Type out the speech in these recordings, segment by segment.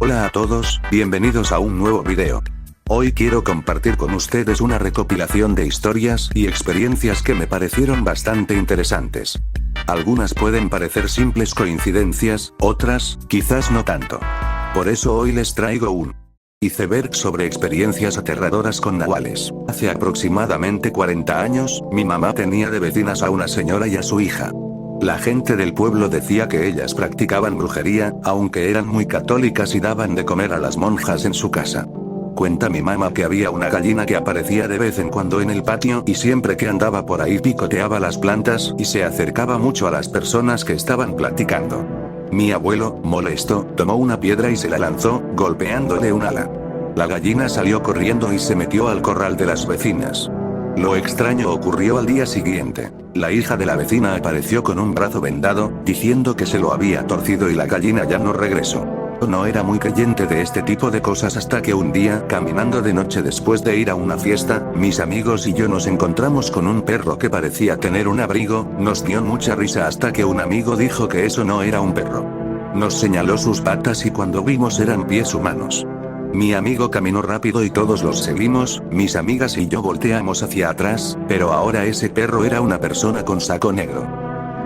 Hola a todos, bienvenidos a un nuevo video. Hoy quiero compartir con ustedes una recopilación de historias y experiencias que me parecieron bastante interesantes. Algunas pueden parecer simples coincidencias, otras, quizás no tanto. Por eso hoy les traigo un iceberg sobre experiencias aterradoras con nahuales. Hace aproximadamente 40 años, mi mamá tenía de vecinas a una señora y a su hija. La gente del pueblo decía que ellas practicaban brujería, aunque eran muy católicas y daban de comer a las monjas en su casa. Cuenta mi mamá que había una gallina que aparecía de vez en cuando en el patio y siempre que andaba por ahí picoteaba las plantas y se acercaba mucho a las personas que estaban platicando. Mi abuelo, molesto, tomó una piedra y se la lanzó, golpeándole un ala. La gallina salió corriendo y se metió al corral de las vecinas. Lo extraño ocurrió al día siguiente. La hija de la vecina apareció con un brazo vendado, diciendo que se lo había torcido y la gallina ya no regresó. No era muy creyente de este tipo de cosas hasta que un día, caminando de noche después de ir a una fiesta, mis amigos y yo nos encontramos con un perro que parecía tener un abrigo. Nos dio mucha risa hasta que un amigo dijo que eso no era un perro. Nos señaló sus patas y cuando vimos eran pies humanos. Mi amigo caminó rápido y todos los seguimos, mis amigas y yo volteamos hacia atrás, pero ahora ese perro era una persona con saco negro.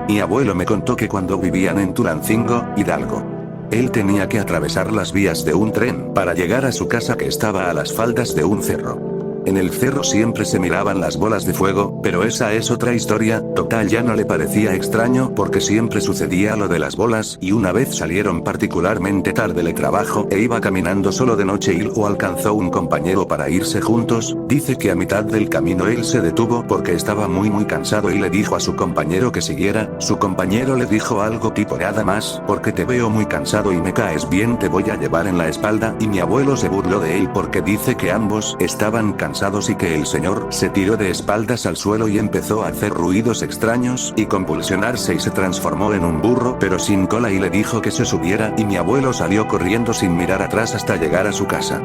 Mi abuelo me contó que cuando vivían en Tulancingo, Hidalgo, él tenía que atravesar las vías de un tren para llegar a su casa que estaba a las faldas de un cerro. En el cerro siempre se miraban las bolas de fuego, pero esa es otra historia. Total, ya no le parecía extraño porque siempre sucedía lo de las bolas y una vez salieron particularmente tarde de trabajo e iba caminando solo de noche y lo alcanzó un compañero para irse juntos. Dice que a mitad del camino él se detuvo porque estaba muy cansado y le dijo a su compañero que siguiera. Su compañero le dijo algo tipo nada más, porque te veo muy cansado y me caes bien, te voy a llevar en la espalda, y mi abuelo se burló de él porque dice que ambos estaban cansados y que el señor se tiró de espaldas al suelo y empezó a hacer ruidos extraños y convulsionarse y se transformó en un burro pero sin cola y le dijo que se subiera y mi abuelo salió corriendo sin mirar atrás hasta llegar a su casa.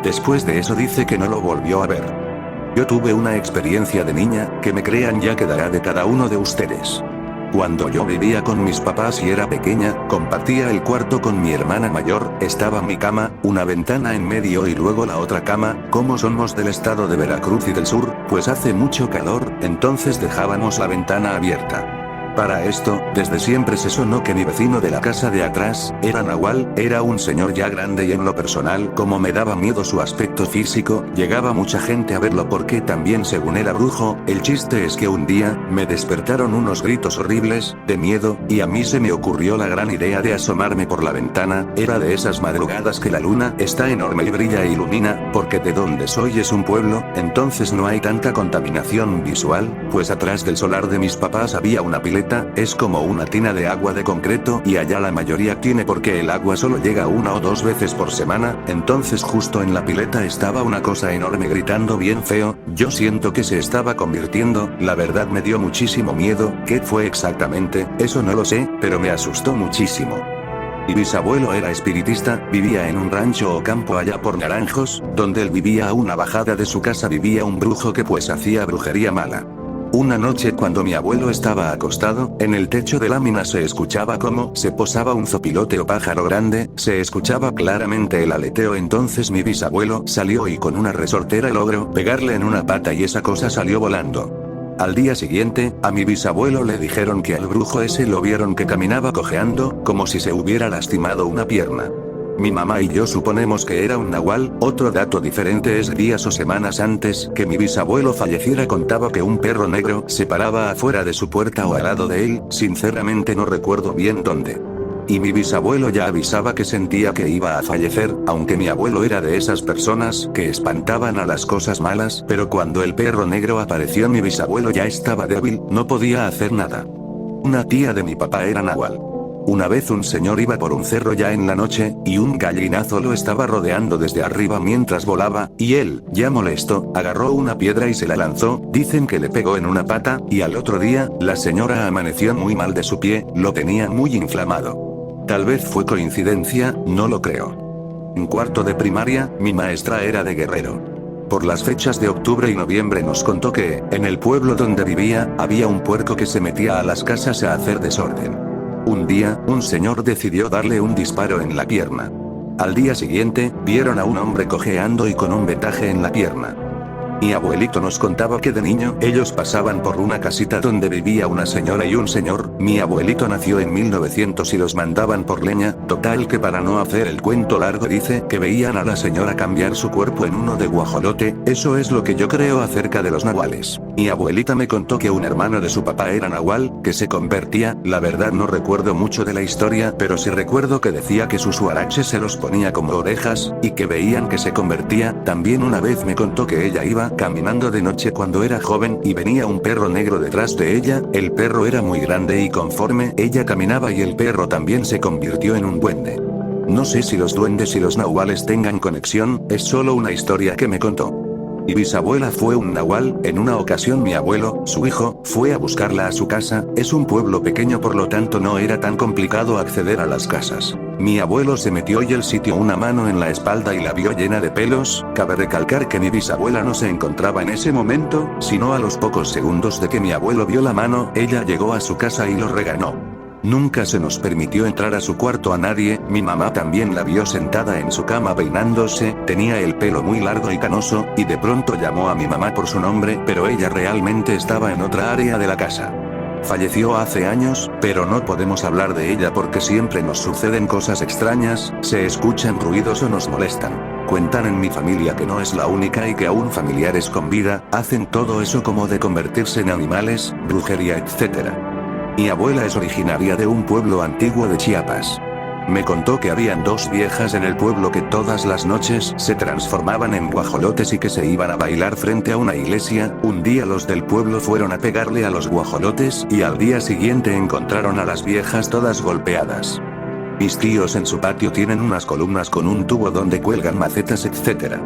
Después de eso dice que no lo volvió a ver. Yo tuve una experiencia de niña, que me crean ya quedará de cada uno de ustedes. Cuando yo vivía con mis papás y era pequeña, compartía el cuarto con mi hermana mayor, estaba mi cama, una ventana en medio y luego la otra cama. Como somos del estado de Veracruz y del sur, pues hace mucho calor, entonces dejábamos la ventana abierta. Para esto, desde siempre se sonó que mi vecino de la casa de atrás, era nahual, era un señor ya grande y en lo personal, como me daba miedo su aspecto físico, llegaba mucha gente a verlo porque también según era brujo. El chiste es que un día, me despertaron unos gritos horribles, de miedo, y a mí se me ocurrió la gran idea de asomarme por la ventana. Era de esas madrugadas que la luna está enorme y brilla e ilumina, porque de donde soy es un pueblo, entonces no hay tanta contaminación visual, pues atrás del solar de mis papás había una pileta. Es como una tina de agua de concreto y allá la mayoría tiene porque el agua solo llega una o dos veces por semana. Entonces justo en la pileta estaba una cosa enorme gritando bien feo. Yo siento que se estaba convirtiendo. La verdad me dio muchísimo miedo. ¿Qué fue exactamente? Eso no lo sé, pero me asustó muchísimo. Mi bisabuelo era espiritista, vivía en un rancho o campo allá por Naranjos, donde él vivía. A una bajada de su casa vivía un brujo que pues hacía brujería mala. Una noche cuando mi abuelo estaba acostado, en el techo de lámina se escuchaba como se posaba un zopilote o pájaro grande, se escuchaba claramente el aleteo. Entonces mi bisabuelo salió y con una resortera logró pegarle en una pata y esa cosa salió volando. Al día siguiente, a mi bisabuelo le dijeron que al brujo ese lo vieron que caminaba cojeando, como si se hubiera lastimado una pierna. Mi mamá y yo suponemos que era un nahual. Otro dato diferente es días o semanas antes que mi bisabuelo falleciera contaba que un perro negro se paraba afuera de su puerta o al lado de él, sinceramente no recuerdo bien dónde. Y mi bisabuelo ya avisaba que sentía que iba a fallecer, aunque mi abuelo era de esas personas que espantaban a las cosas malas, pero cuando el perro negro apareció mi bisabuelo ya estaba débil, no podía hacer nada. Una tía de mi papá era nahual. Una vez un señor iba por un cerro ya en la noche, y un gallinazo lo estaba rodeando desde arriba mientras volaba, y él, ya molesto, agarró una piedra y se la lanzó. Dicen que le pegó en una pata, y al otro día, la señora amaneció muy mal de su pie, lo tenía muy inflamado. Tal vez fue coincidencia, no lo creo. En cuarto de primaria, mi maestra era de Guerrero. Por las fechas de octubre y noviembre nos contó que, en el pueblo donde vivía, había un puerco que se metía a las casas a hacer desorden. Un día, un señor decidió darle un disparo en la pierna. Al día siguiente, vieron a un hombre cojeando y con un vendaje en la pierna. Mi abuelito nos contaba que de niño, ellos pasaban por una casita donde vivía una señora y un señor. Mi abuelito nació en 1900 y los mandaban por leña. Total que para no hacer el cuento largo dice que veían a la señora cambiar su cuerpo en uno de guajolote. Eso es lo que yo creo acerca de los nahuales. Mi abuelita me contó que un hermano de su papá era nahual, que se convertía. La verdad no recuerdo mucho de la historia, pero sí recuerdo que decía que sus huaraches se los ponía como orejas, y que veían que se convertía. También una vez me contó que ella iba caminando de noche cuando era joven y venía un perro negro detrás de ella. El perro era muy grande y conforme ella caminaba y el perro también se convirtió en un duende. No sé si los duendes y los nahuales tengan conexión, es solo una historia que me contó. Mi bisabuela fue un nahual. En una ocasión mi abuelo, su hijo, fue a buscarla a su casa. Es un pueblo pequeño, por lo tanto no era tan complicado acceder a las casas. Mi abuelo se metió y él sintió una mano en la espalda y la vio llena de pelos. Cabe recalcar que mi bisabuela no se encontraba en ese momento, sino a los pocos segundos de que mi abuelo vio la mano, ella llegó a su casa y lo regañó. Nunca se nos permitió entrar a su cuarto a nadie. Mi mamá también la vio sentada en su cama peinándose, tenía el pelo muy largo y canoso, y de pronto llamó a mi mamá por su nombre, pero ella realmente estaba en otra área de la casa. Falleció hace años, pero no podemos hablar de ella porque siempre nos suceden cosas extrañas, se escuchan ruidos o nos molestan. Cuentan en mi familia que no es la única y que aún familiares con vida, hacen todo eso como de convertirse en animales, brujería, etc. Mi abuela es originaria de un pueblo antiguo de Chiapas. Me contó que habían dos viejas en el pueblo que todas las noches se transformaban en guajolotes y que se iban a bailar frente a una iglesia. Un día los del pueblo fueron a pegarle a los guajolotes y al día siguiente encontraron a las viejas todas golpeadas. Mis tíos en su patio tienen unas columnas con un tubo donde cuelgan macetas, etc.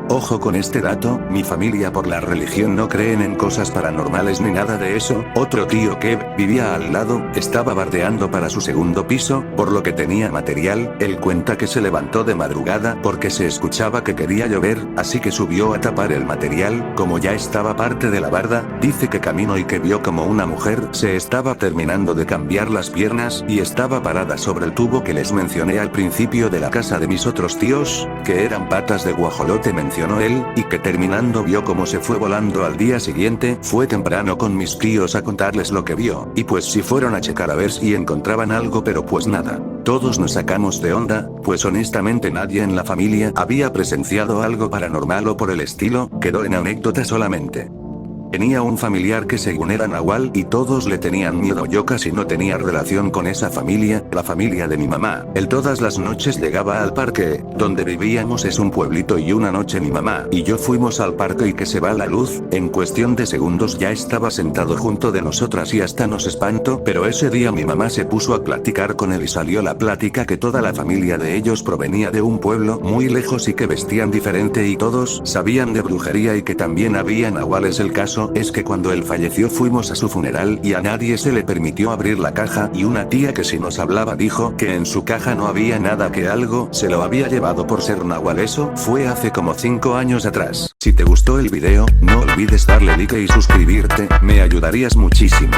Ojo con este dato, mi familia por la religión no creen en cosas paranormales ni nada de eso. Otro tío que vivía al lado, estaba bardeando para su segundo piso, por lo que tenía material. Él cuenta que se levantó de madrugada porque se escuchaba que quería llover, así que subió a tapar el material. Como ya estaba parte de la barda, dice que caminó y que vio como una mujer se estaba terminando de cambiar las piernas y estaba parada sobre el tubo que les mencioné al principio de la casa de mis otros tíos, que eran patas de guajolote, mencionó él, y que terminando vio cómo se fue volando. Al día siguiente, fue temprano con mis tíos a contarles lo que vio, y pues si fueron a checar a ver si encontraban algo, pero pues nada. Todos nos sacamos de onda, pues honestamente nadie en la familia había presenciado algo paranormal o por el estilo, quedó en anécdota solamente. Tenía un familiar que según era nahual y todos le tenían miedo. Yo casi no tenía relación con esa familia, la familia de mi mamá. Él todas las noches llegaba al parque, donde vivíamos es un pueblito, y una noche mi mamá y yo fuimos al parque y que se va la luz, en cuestión de segundos ya estaba sentado junto de nosotras y hasta nos espantó, pero ese día mi mamá se puso a platicar con él y salió la plática que toda la familia de ellos provenía de un pueblo muy lejos y que vestían diferente y todos sabían de brujería y que también había nahuales. El caso es que cuando él falleció fuimos a su funeral y a nadie se le permitió abrir la caja, y una tía que sí nos hablaba dijo que en su caja no había nada, que algo se lo había llevado por ser nahual. Eso fue hace como 5 años atrás. Si te gustó el video, no olvides darle like y suscribirte, me ayudarías muchísimo.